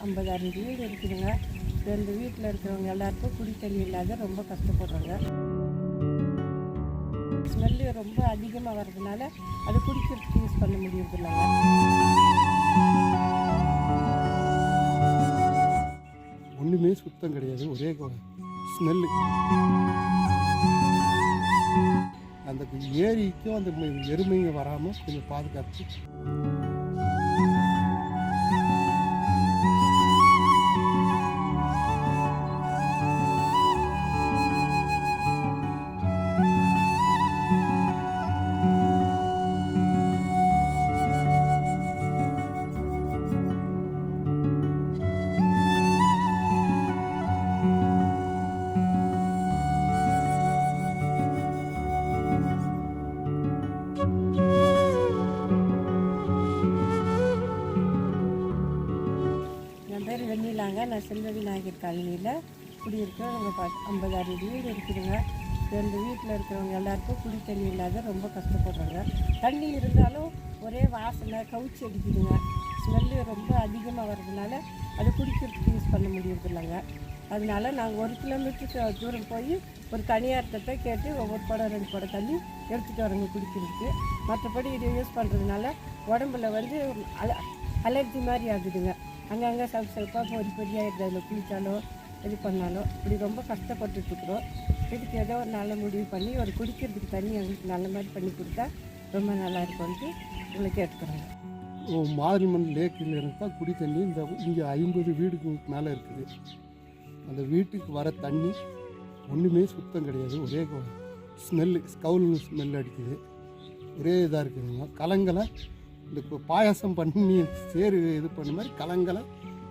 50, 60 வீடு இருக்குதுங்க. இந்த வீட்டில் இருக்கிறவங்க எல்லாருக்கும் குடி தண்ணி இல்லாத ரொம்ப கஷ்டப்படுறாங்க. ஸ்மெல்லு ரொம்ப அதிகமாக வர்றதுனால அது குடிக்கிறதுக்கு யூஸ் பண்ண முடியறது இல்லைங்க. ஒன்றுமே சுத்தம் கிடையாது, ஒரே ஸ்மெல்லு. அந்த ஏரிக்கும் அந்த எருமைங்க வராமல் கொஞ்சம் பாதுகாத்து என் பேர் வெண்ணிலாங்க. நான் செல்வ விநாயகர் காலனியில் குடியிருக்கோம். அங்கே 50, 60 வீடு இருக்குதுங்க. இந்த வீட்டில் இருக்கிறவங்க எல்லாருக்கும் குடி தண்ணி இல்லாத ரொம்ப கஷ்டப்படுறாங்க. தண்ணி இருந்தாலும் ஒரே வாசனை கவுச்சி அடிக்குதுங்க. ஸ்மெல்லு ரொம்ப அதிகமாக வர்றதுனால அது குடிக்கிறதுக்கு யூஸ் பண்ண முடியறது இல்லைங்க. அதனால நாங்கள் 1 கிலோமீட்டருக்கு தூரம் போய் ஒரு தனியார்கிட்ட கேட்டு ஒவ்வொரு குடம் 2 குடம் தண்ணி எடுத்துகிட்டு வரோங்க குடிக்கிறதுக்கு. மற்றபடி இதை யூஸ் பண்ணுறதுனால உடம்புல அலர்ஜி மாதிரி ஆகுதுங்க. அங்கங்கே சவுப்பாக பொடியாகிடுது. அதில் குளித்தாலோ இது பண்ணாலோ இப்படி ரொம்ப கஷ்டப்பட்டுருக்குறோம். இதுக்கு ஏதோ ஒரு நல்ல முடிவு பண்ணி ஒரு குடிக்கிறதுக்கு தண்ணி எங்களுக்கு நல்ல மாதிரி பண்ணி கொடுத்தா ரொம்ப நல்லா இருக்கும்ட்டு உங்களை கேட்டுக்கிறோங்க. மாரியம்மன் லேக்கில் இருந்தால் குடி தண்ணி இங்கே 50 வீடுக்கு மேலே இருக்குது. அந்த வீட்டுக்கு வர தண்ணி ஒன்றுமே சுத்தம் கிடையாது, ஒரே ஸ்மெல்லு, ஸ்கவுல் ஸ்மெல் அடிக்குது, ஒரே இதாக இருக்குதுங்க. கலங்கலை இந்த பாயாசம் பண்ணி சேரு இது பண்ண மாதிரி கலங்கலை,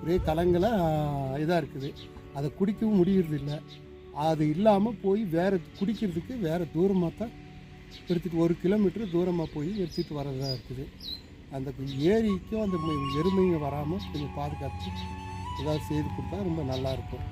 ஒரே கலங்கலை இதாக இருக்குது. அதை குடிக்கவும் முடியறதில்லை. அது இல்லாமல் போய் வேறு குடிக்கிறதுக்கு வேறு தூரமாக தான் எடுத்துகிட்டு 1 கிலோமீட்டர் தூரமாக போய் எடுத்துகிட்டு வரதா இருக்குது. அந்த ஏரிக்கும் அந்த எருமைங்க வராமல் கொஞ்சம் பாதுகாத்து ஏதாவது செய்து கொடுத்தா ரொம்ப நல்லாயிருக்கும்.